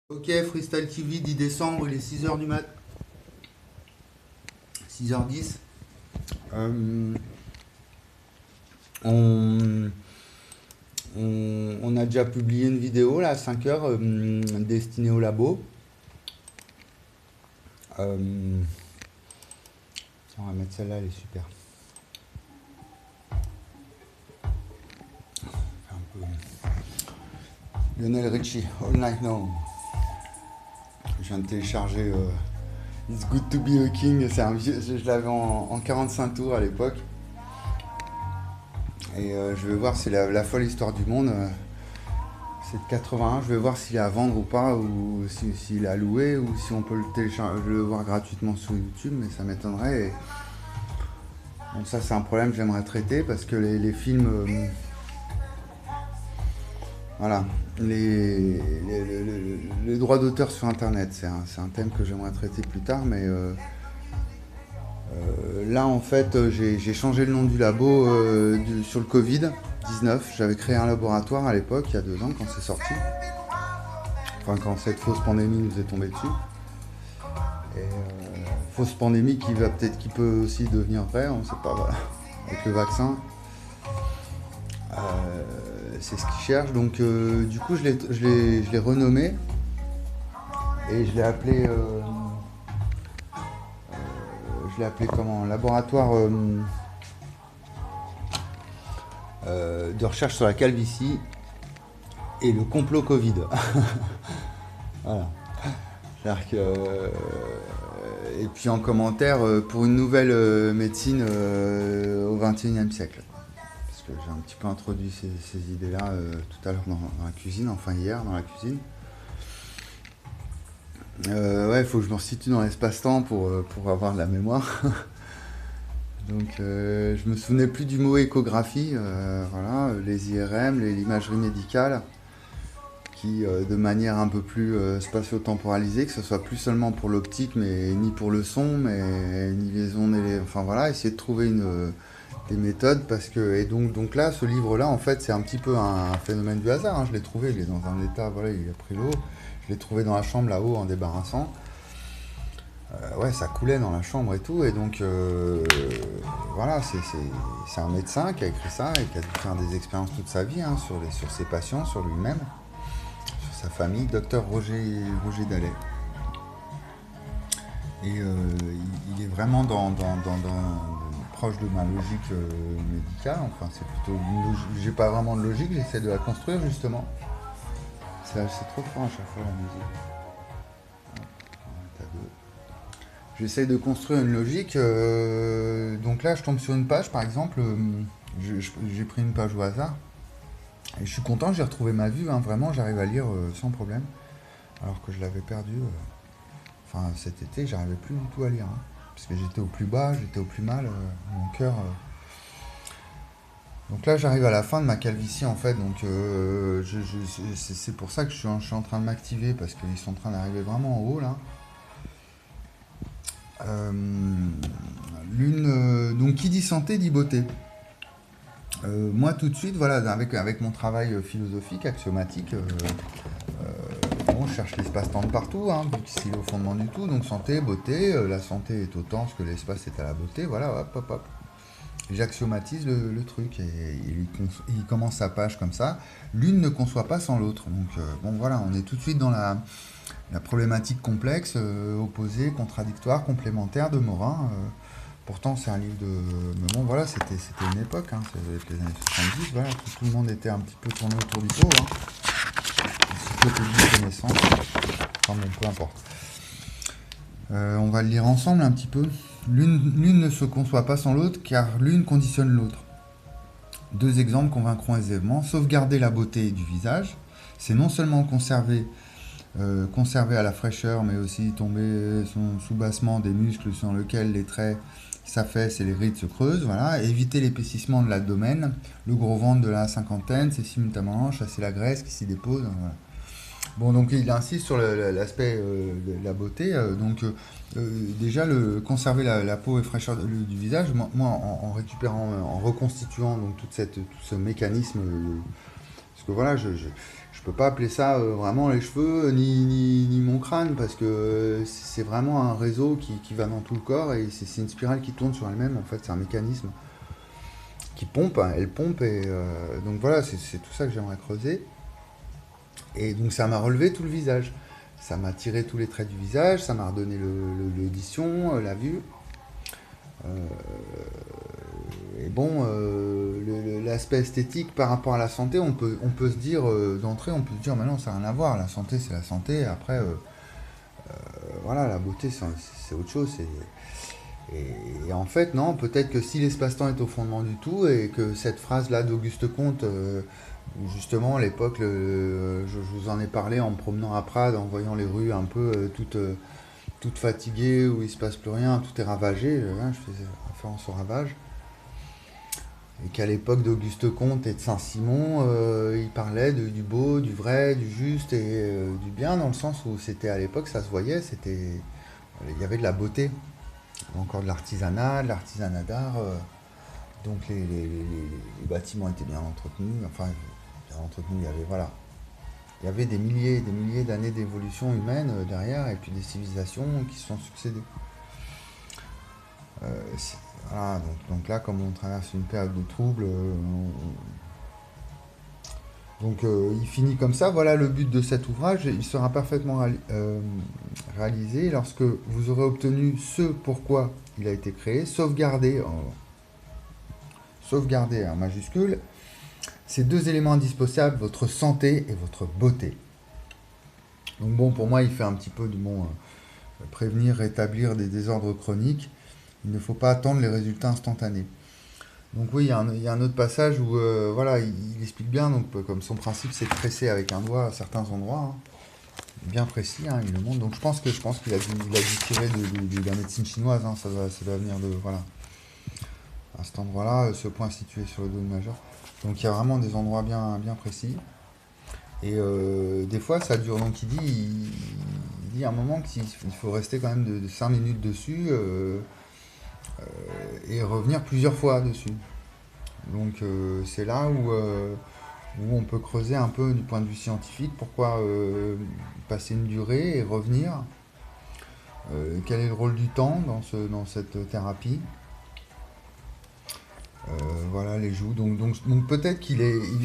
Ok, Freestyle TV, 10 décembre, il est 6h du mat. 6h10. Euh, on, on a déjà publié une vidéo là à 5h destinée au labo. Euh, Tiens, on va mettre celle-là, elle est super. Un peu. Lionel Richie, All Night Long. Je viens de télécharger It's Good to Be a King. Je l'avais en 45 tours à l'époque. Et je vais voir si la folle histoire du monde. C'est de 81, je vais voir s'il est à vendre ou pas, ou s'il est à louer, ou si on peut le télécharger, le voir gratuitement sur YouTube, mais ça m'étonnerait. Bon, ça c'est un problème que j'aimerais traiter parce que les films, voilà, les droits d'auteur sur Internet, c'est un thème que j'aimerais traiter plus tard, mais là en fait j'ai changé le nom du labo sur le Covid-19. J'avais créé un laboratoire à l'époque, il y a 2 ans quand c'est sorti, enfin quand cette fausse pandémie nous est tombée dessus. Et fausse pandémie qui peut aussi devenir vraie, on ne sait pas, voilà. Avec le vaccin, c'est ce qu'ils cherchent. Donc du coup, je l'ai renommé et je l'ai appelé comment? Laboratoire de recherche sur la calvitie et le complot Covid. Voilà. C'est-à-dire que, et puis en commentaire, pour une nouvelle médecine au XXIe siècle. Parce que j'ai un petit peu introduit ces idées-là tout à l'heure dans la cuisine, enfin hier dans la cuisine. Ouais, il faut que je me resitue dans l'espace-temps pour avoir de la mémoire. Donc je me souvenais plus du mot échographie, voilà, les IRM, l'imagerie médicale, qui de manière un peu plus spatio-temporalisée, que ce soit plus seulement pour l'optique, mais ni pour le son, mais ni les ondes, enfin voilà, essayer de trouver des méthodes, parce que, et donc là, ce livre-là, en fait, c'est un petit peu un phénomène du hasard, hein. Je l'ai trouvé, il est dans un état, voilà, il a pris l'eau, je l'ai trouvé dans la chambre là-haut en débarrassant. Ouais, ça coulait dans la chambre et tout, et donc voilà, c'est un médecin qui a écrit ça et qui a dû faire des expériences toute sa vie, hein, sur ses patients, sur lui-même, sur sa famille, docteur Roger Dallet. Et il est vraiment proche de ma logique médicale, enfin c'est plutôt une logique, j'ai pas vraiment de logique, j'essaie de la construire justement. C'est trop fort à chaque fois la musique. T'as deux. J'essaie de construire une logique. Donc là, je tombe sur une page, par exemple. J'ai pris une page au hasard. Et je suis content, j'ai retrouvé ma vue. Hein, vraiment, j'arrive à lire sans problème. Alors que je l'avais perdu. Enfin, cet été, j'arrivais plus du tout à lire. Hein, parce que j'étais au plus bas, j'étais au plus mal. Mon cœur. Donc là, j'arrive à la fin de ma calvitie, en fait. Donc c'est pour ça que je suis en train de m'activer. Parce qu'ils sont en train d'arriver vraiment en haut, là. Euh, donc qui dit santé dit beauté. Moi tout de suite, voilà, avec mon travail philosophique, axiomatique, bon, je cherche l'espace-temps de partout, hein, vu qu'il est au fondement du tout. Donc santé, beauté, la santé est autant ce que l'espace est à la beauté, voilà, hop, hop, hop. J'axiomatise le truc et il commence sa page comme ça. L'une ne conçoit pas sans l'autre. Donc bon voilà, on est tout de suite dans la problématique complexe, opposée, contradictoire, complémentaire de Morin. Pourtant, c'est un livre de. Mais bon, voilà, c'était une époque, hein, c'était les années 70, voilà, tout le monde était un petit peu tourné autour du pot. Hein. Encyclopédie de connaissances, enfin bon, peu importe. On va le lire ensemble un petit peu. L'une ne se conçoit pas sans l'autre, car l'une conditionne l'autre. 2 exemples convaincront aisément. Sauvegarder la beauté du visage, c'est non seulement conserver à la fraîcheur, mais aussi tomber son soubassement des muscles sur lesquels les traits s'affaissent et les rides se creusent, voilà, éviter l'épaississement de l'abdomen, le gros ventre de la cinquantaine, c'est simultanément chasser la graisse qui s'y dépose, voilà. Bon, donc il insiste sur l'aspect de la beauté. Déjà, conserver la peau et fraîcheur du visage, moi en récupérant, en reconstituant donc tout ce mécanisme, parce que voilà, je peux pas appeler ça vraiment les cheveux ni mon crâne parce que c'est vraiment un réseau qui va dans tout le corps et c'est une spirale qui tourne sur elle-même. En fait, c'est un mécanisme qui pompe, hein, elle pompe et donc voilà, c'est tout ça que j'aimerais creuser. Et donc ça m'a relevé tout le visage. Ça m'a tiré tous les traits du visage, ça m'a redonné l'audition, la vue. Euh, et bon, l'aspect esthétique par rapport à la santé, on peut se dire d'entrée, on peut se dire, mais non, ça n'a rien à voir. La santé, c'est la santé. Après, voilà, la beauté, c'est autre chose. Et en fait, non, peut-être que si l'espace-temps est au fondement du tout et que cette phrase-là d'Auguste Comte, où justement, à l'époque, je vous en ai parlé en me promenant à Prades, en voyant les rues un peu toutes fatiguées, où il se passe plus rien, tout est ravagé, hein, je faisais référence au ravage. Et qu'à l'époque d'Auguste Comte et de Saint-Simon, il parlait du beau, du vrai, du juste et du bien, dans le sens où c'était à l'époque, ça se voyait, il y avait de la beauté, encore de l'artisanat d'art, donc les bâtiments étaient bien entretenus, enfin, bien entretenus, il y avait, voilà, il y avait des milliers et des milliers d'années d'évolution humaine derrière, et puis des civilisations qui se sont succédées. Voilà, donc là, comme on traverse une période de trouble, il finit comme ça. Voilà le but de cet ouvrage. Il sera parfaitement réalisé lorsque vous aurez obtenu ce pourquoi il a été créé, sauvegarder en majuscule, ces deux éléments indispensables, votre santé et votre beauté. Donc bon, pour moi, il fait un petit peu de bon prévenir, rétablir des désordres chroniques. Il ne faut pas attendre les résultats instantanés. Donc oui, il y a un autre passage où voilà, il explique bien, donc comme son principe c'est de presser avec un doigt à certains endroits, hein, bien précis, hein, il le montre. Donc je pense qu'il a dû tirer de la médecine chinoise, hein, ça doit venir de voilà. À cet endroit-là, ce point situé sur le dos majeur. Donc il y a vraiment des endroits bien précis. Et des fois ça dure, donc il dit à un moment qu'il faut rester quand même de 5 minutes dessus. Et revenir plusieurs fois dessus. Donc c'est là où on peut creuser un peu du point de vue scientifique pourquoi passer une durée et revenir. Quel est le rôle du temps dans cette thérapie. Voilà les joues. Donc peut-être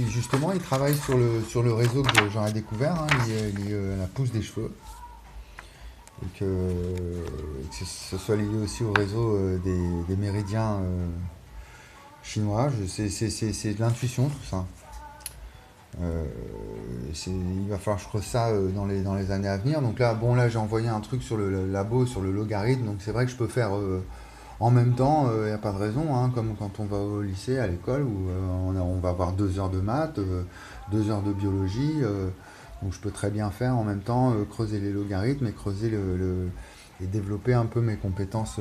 justement il travaille sur le réseau que j'aurais découvert, hein, lié à la pousse des cheveux. Et que ce soit lié aussi au réseau des méridiens chinois. C'est de l'intuition tout ça. Il va falloir que je creuse ça dans les années à venir. Donc là, bon, là j'ai envoyé un truc sur le labo, sur le logarithme. Donc c'est vrai que je peux faire en même temps, il n'y a pas de raison, hein, comme quand on va au lycée, à l'école, où on va avoir 2 heures de maths, 2 heures de biologie. Donc je peux très bien faire en même temps creuser les logarithmes et creuser et développer un peu mes compétences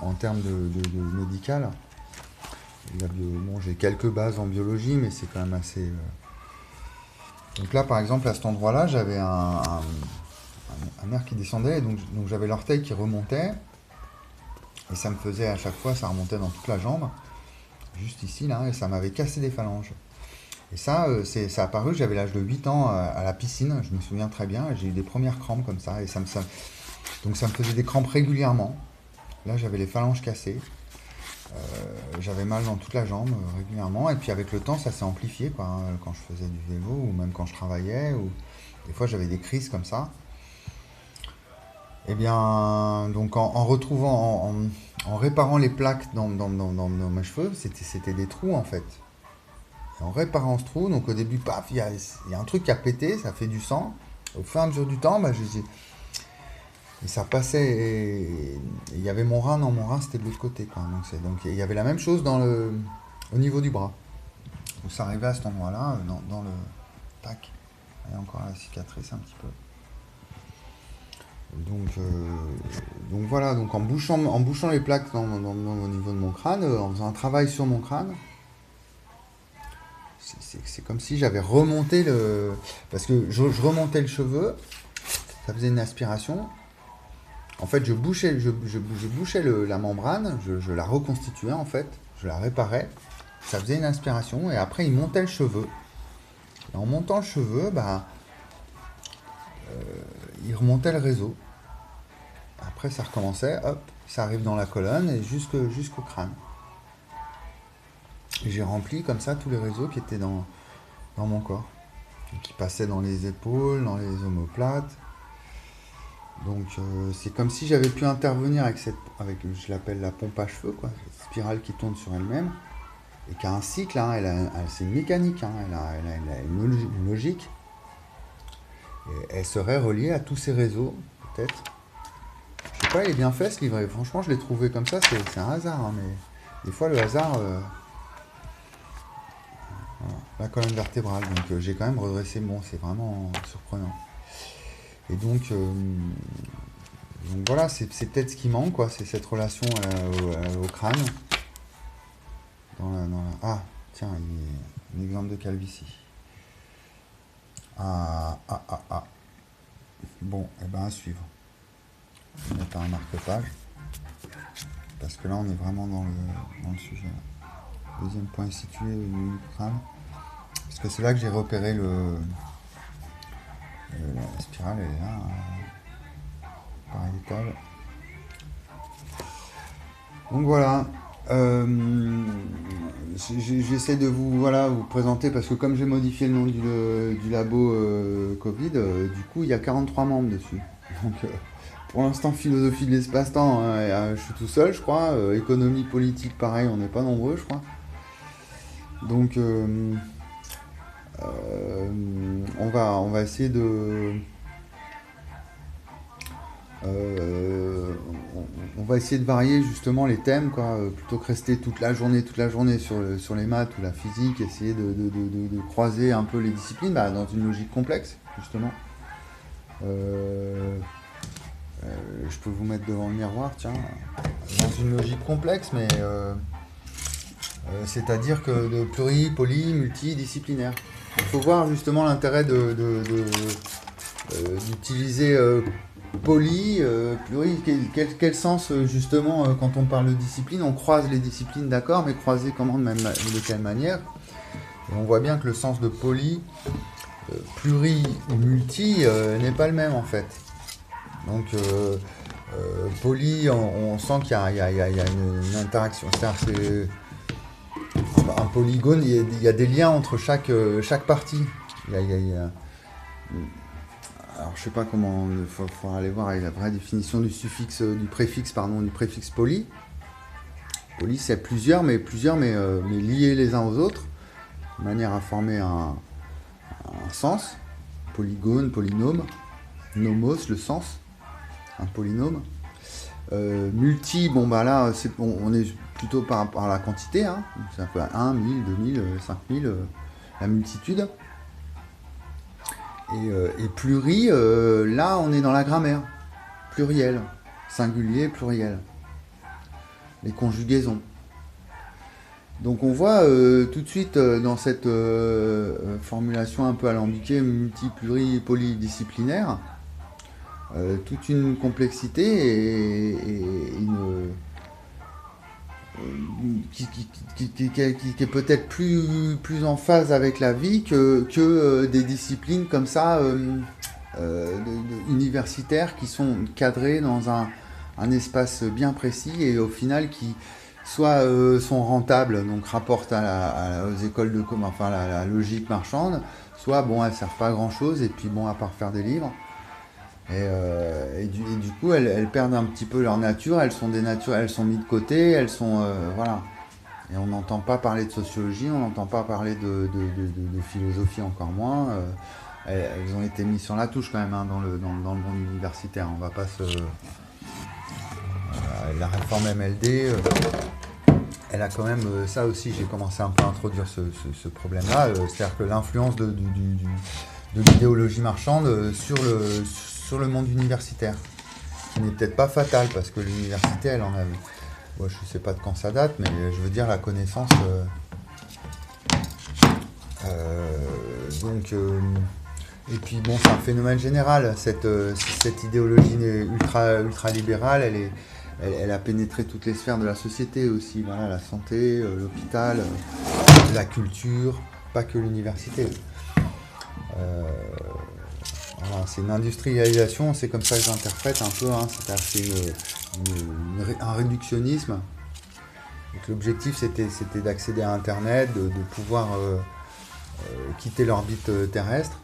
en termes de médical. Bon, j'ai quelques bases en biologie, mais c'est quand même assez. Donc là, par exemple, à cet endroit-là, j'avais un nerf qui descendait, et donc j'avais l'orteil qui remontait, et ça me faisait à chaque fois, ça remontait dans toute la jambe, juste ici, là, et ça m'avait cassé des phalanges. Et ça a apparu, j'avais l'âge de 8 ans à la piscine, je me souviens très bien, j'ai eu des premières crampes comme ça, et donc ça me faisait des crampes régulièrement. Là, j'avais les phalanges cassées, j'avais mal dans toute la jambe régulièrement, et puis avec le temps, ça s'est amplifié, quoi, hein, quand je faisais du vélo, ou même quand je travaillais, ou des fois j'avais des crises comme ça. Et bien, donc en retrouvant, en réparant les plaques dans mes cheveux, c'était des trous en fait. Et en réparant ce trou, donc au début, paf, il y a un truc qui a pété, ça fait du sang. Au fur et à mesure du temps, et ça passait, et il y avait mon rein, non, mon rein c'était de l'autre côté, quoi. Donc il y avait la même chose au niveau du bras. Donc ça arrivait à cet endroit-là, dans le tac. Il y a encore la cicatrice un petit peu. Donc voilà, donc en bouchant les plaques au niveau de mon crâne, en faisant un travail sur mon crâne, c'est comme si j'avais remonté parce que je remontais le cheveu, ça faisait une aspiration. En fait, je bouchais la membrane, je la reconstituais en fait, je la réparais, ça faisait une aspiration, et après il montait le cheveu. Et en montant le cheveu, bah, il remontait le réseau. Après, ça recommençait, hop, ça arrive dans la colonne et jusqu'au crâne. Et j'ai rempli comme ça tous les réseaux qui étaient dans mon corps. Et qui passaient dans les épaules, dans les omoplates. Donc c'est comme si j'avais pu intervenir je l'appelle la pompe à cheveux, quoi, cette spirale qui tourne sur elle-même, et qui a un cycle, hein, c'est une mécanique, hein, elle a une logique. Et elle serait reliée à tous ces réseaux, peut-être. Je sais pas, il est bien fait ce livre, et franchement je l'ai trouvé comme ça, c'est un hasard, hein, mais des fois le hasard... voilà, la colonne vertébrale, donc j'ai quand même redressé, bon, c'est vraiment surprenant. Et donc voilà, c'est peut-être ce qui manque, quoi, c'est cette relation au crâne. Ah, tiens, un exemple de calvitie. Ah. Bon, et ben à suivre. Je vais mettre un marque-page. Parce que là, on est vraiment dans le sujet. Deuxième point est situé au niveau du crâne. Parce que c'est là que j'ai repéré la spirale, elle est là. Pariétale. Donc voilà. J'essaie de vous présenter, parce que comme j'ai modifié le nom du labo Covid, du coup il y a 43 membres dessus. Donc pour l'instant, philosophie de l'espace-temps, hein, je suis tout seul, je crois. Économie politique, pareil, on n'est pas nombreux, je crois. Donc on va essayer de... on va essayer de varier justement les thèmes, quoi, plutôt que rester toute la journée sur les maths ou la physique, essayer de croiser un peu les disciplines dans une logique complexe, justement. Je peux vous mettre devant le miroir, tiens, dans une logique complexe, mais c'est-à-dire que de pluri, poly, multidisciplinaire. Il faut voir justement l'intérêt d'utiliser poly, pluri, quel sens justement quand on parle de discipline, on croise les disciplines, d'accord, mais croiser comment, de quelle manière. Et on voit bien que le sens de poly, pluri ou multi n'est pas le même en fait. Donc poly, on sent qu'il y a une interaction, c'est-à-dire un polygone, il y a des liens entre chaque partie. Alors je sais pas comment, il faut aller voir avec la vraie définition du préfixe poly. Poly c'est plusieurs mais liés les uns aux autres, de manière à former un sens. Polygone, polynôme, nomos, le sens, un polynôme. Multi, bon bah là on est plutôt par rapport à la quantité, hein. C'est un peu 1, 1000, 2000, 5000, la multitude. Et pluri, là on est dans la grammaire. Pluriel, singulier, pluriel. Les conjugaisons. Donc on voit tout de suite dans cette formulation un peu alambiquée, multi, pluri, polydisciplinaire, toute une complexité et qui est peut-être plus en phase avec la vie que des disciplines comme ça universitaires qui sont cadrées dans un espace bien précis et au final qui soit sont rentables, donc rapportent aux écoles de commerce, enfin la logique marchande, soit bon, elles servent pas à grand chose et puis bon, à part faire des livres. Et du coup, elles perdent un petit peu leur nature, elles sont mises de côté, elles sont... voilà. Et on n'entend pas parler de sociologie, on n'entend pas parler de philosophie encore moins. Elles ont été mises sur la touche quand même, hein, dans le monde universitaire. On va pas se... la réforme MLD, elle a quand même... ça aussi, j'ai commencé un peu à introduire ce problème-là. C'est-à-dire que l'influence de l'idéologie marchande sur le monde universitaire, qui n'est peut-être pas fatal, parce que l'université, elle en a... Ouais, je ne sais pas de quand ça date, mais je veux dire la connaissance... et puis bon, c'est un phénomène général, cette idéologie ultra-libérale, elle a pénétré toutes les sphères de la société aussi, voilà, la santé, l'hôpital, la culture, pas que l'université. Euh, voilà, c'est une industrialisation, c'est comme ça que j'interprète un peu, hein, c'est-à-dire que c'est un réductionnisme. Donc l'objectif c'était d'accéder à Internet, de pouvoir quitter l'orbite terrestre.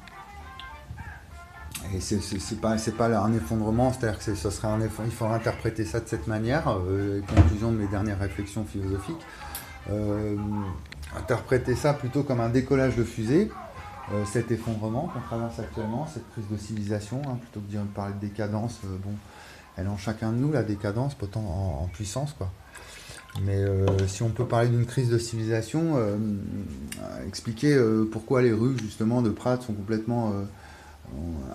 Et c'est pas un effondrement, c'est-à-dire que ce serait il faudrait interpréter ça de cette manière, conclusion de mes dernières réflexions philosophiques. Euh, Interpréter ça plutôt comme un décollage de fusée, cet effondrement qu'on traverse actuellement, cette crise de civilisation, hein, plutôt que de parler de décadence, bon, elle est en chacun de nous, la décadence, pourtant en puissance, quoi. Mais si on peut parler d'une crise de civilisation, expliquer pourquoi les rues justement de Prades sont complètement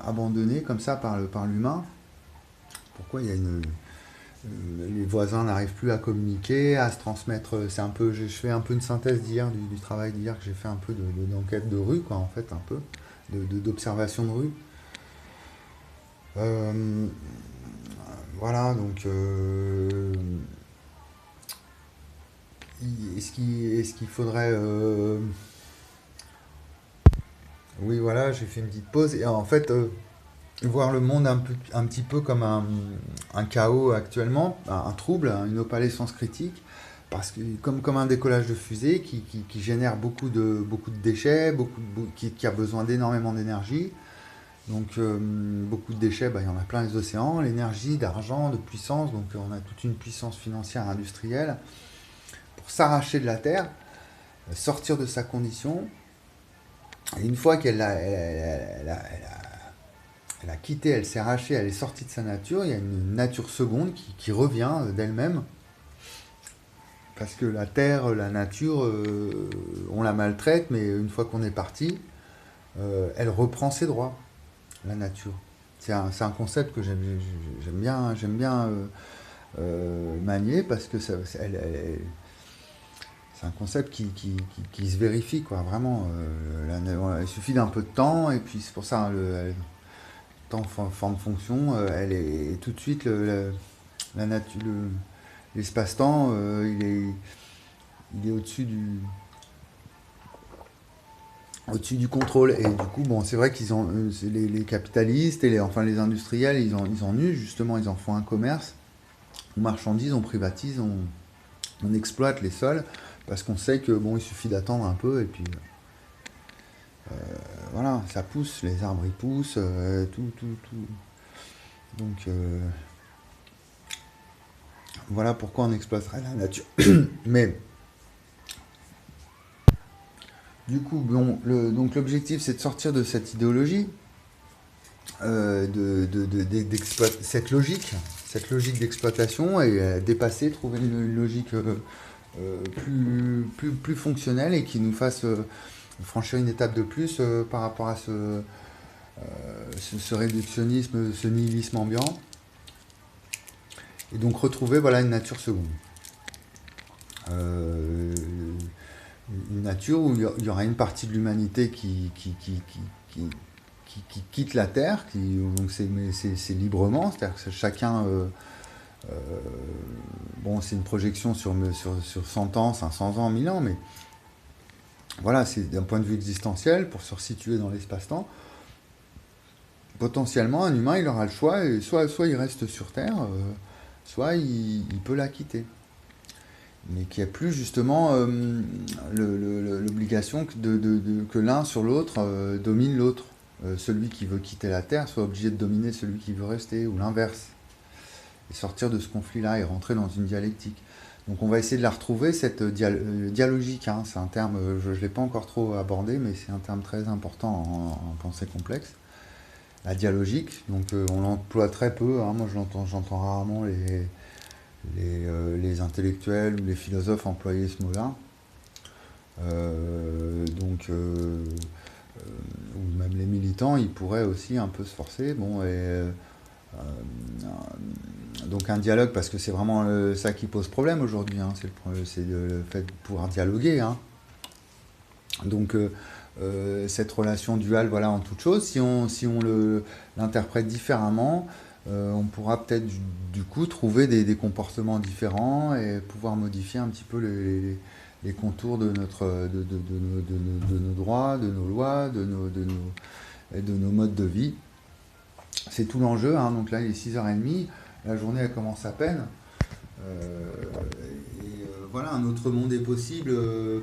abandonnées comme ça par l'humain, pourquoi il y a les voisins n'arrivent plus à communiquer, à se transmettre. C'est un peu, je fais un peu une synthèse d'hier, du travail d'hier que j'ai fait un peu d'enquête de rue, quoi, en fait, un peu, d'observation de rue. Euh, voilà, donc, est-ce qu'il faudrait... oui, voilà, j'ai fait une petite pause, et en fait, voir le monde un petit peu comme un chaos actuellement, un trouble, une opalescence critique, parce que comme un décollage de fusée qui génère beaucoup de déchets, qui a besoin d'énormément d'énergie. Donc beaucoup de déchets, bah, il y en a plein les océans, l'énergie, d'argent, de puissance, donc on a toute une puissance financière industrielle pour s'arracher de la Terre, sortir de sa condition. Et une fois elle a quitté, elle s'est arrachée, elle est sortie de sa nature, il y a une nature seconde qui revient d'elle-même. Parce que la terre, la nature, on la maltraite, mais une fois qu'on est parti, elle reprend ses droits, la nature. C'est un concept que j'aime bien manier parce que c'est un concept qui se vérifie, quoi, vraiment. Il suffit d'un peu de temps, et puis c'est pour ça, hein, le temps forme fonction, elle est tout de suite la nature, l'espace-temps, il est au-dessus du contrôle. Et du coup, bon, c'est vrai qu'ils ont les capitalistes et enfin les industriels, ils en usent justement, ils en font un commerce. On marchandise, on privatise, on exploite les sols parce qu'on sait que bon, il suffit d'attendre un peu et puis voilà, ça pousse, les arbres ils poussent, tout. Donc voilà pourquoi on exploiterait la nature. Mais du coup, bon, donc l'objectif c'est de sortir de cette idéologie, cette logique d'exploitation et dépasser, trouver une logique plus fonctionnelle et qui nous fasse franchir une étape de plus par rapport à ce réductionnisme, ce nihilisme ambiant. Et donc retrouver voilà, une nature seconde. Euh, une nature où il y aura une partie de l'humanité qui quitte la Terre, donc c'est librement, c'est-à-dire que chacun, euh, bon c'est une projection sur 100 ans, 500 ans, 1000 ans, mais voilà, c'est d'un point de vue existentiel, pour se resituer dans l'espace-temps, potentiellement un humain il aura le choix, et soit il reste sur Terre, soit il peut la quitter. Mais qu'il n'y a plus justement l'obligation que l'un sur l'autre domine l'autre. Celui qui veut quitter la Terre soit obligé de dominer celui qui veut rester, ou l'inverse. Et sortir de ce conflit-là et rentrer dans une dialectique. Donc on va essayer de la retrouver, cette dialogique. Hein, c'est un terme, je ne l'ai pas encore trop abordé, mais c'est un terme très important en pensée complexe. La dialogique, donc on l'emploie très peu. Hein, moi j'entends rarement les intellectuels ou les philosophes employer ce mot-là. Ou même les militants, ils pourraient aussi un peu se forcer. Bon, donc un dialogue, parce que c'est vraiment ça qui pose problème aujourd'hui, hein, c'est le fait de pouvoir dialoguer. Hein. Donc cette relation duale, voilà, en toute chose, si on l'interprète différemment, on pourra peut-être du coup trouver des comportements différents et pouvoir modifier un petit peu les contours de nos droits, de nos lois, et de nos modes de vie. C'est tout l'enjeu, hein. Donc là il est 6h30, la journée elle commence à peine. Voilà, un autre monde est possible,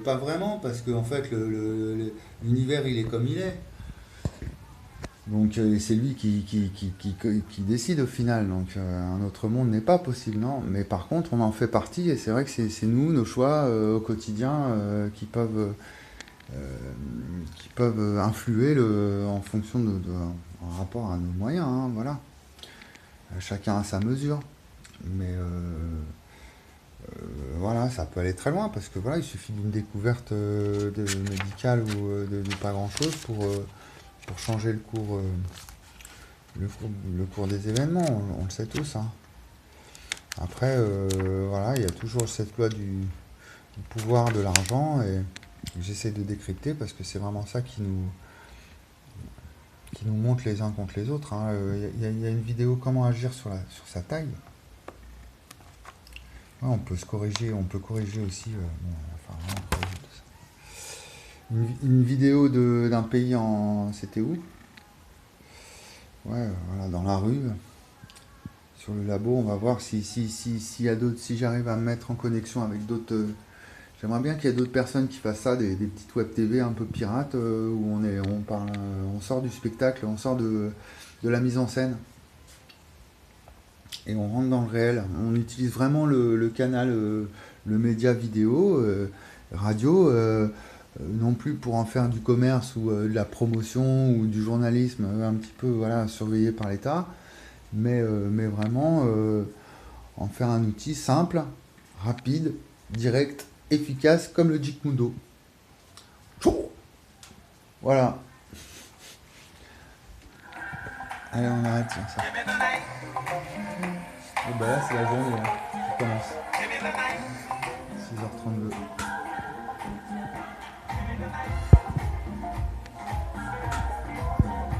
pas vraiment, parce que en fait l'univers il est comme il est. Donc c'est lui qui décide au final. Donc un autre monde n'est pas possible, non. Mais par contre, on en fait partie et c'est vrai que c'est nous, nos choix au quotidien euh, qui peuvent influer en fonction en rapport à nos moyens, hein, voilà. Chacun à sa mesure. Mais voilà, ça peut aller très loin parce que voilà, il suffit d'une découverte médicale ou de pas grand-chose pour changer le cours des événements, on le sait tous, hein. Après, voilà, il y a toujours cette loi du pouvoir de l'argent et j'essaie de décrypter parce que c'est vraiment ça qui nous montre les uns contre les autres, hein. Il y a une vidéo comment agir sur sa taille. Ouais, on peut se corriger, on peut corriger aussi. Bon, enfin, vraiment, corriger tout ça. Une vidéo d'un pays c'était où? Ouais, voilà, dans la rue, sur le labo, on va voir s'il y a d'autres, si j'arrive à me mettre en connexion avec d'autres. J'aimerais bien qu'il y ait d'autres personnes qui fassent ça, des petites web TV un peu pirates, où on parle, on sort du spectacle, on sort de la mise en scène, et on rentre dans le réel. On utilise vraiment le canal, le média vidéo, radio, non plus pour en faire du commerce ou de la promotion ou du journalisme un petit peu voilà, surveillé par l'État, mais vraiment en faire un outil simple, rapide, direct, efficace, comme le Jikmundo. Voilà. Allez, on arrête sur ça. Et bah là, c'est la journée, hein, qui commence. 6h32.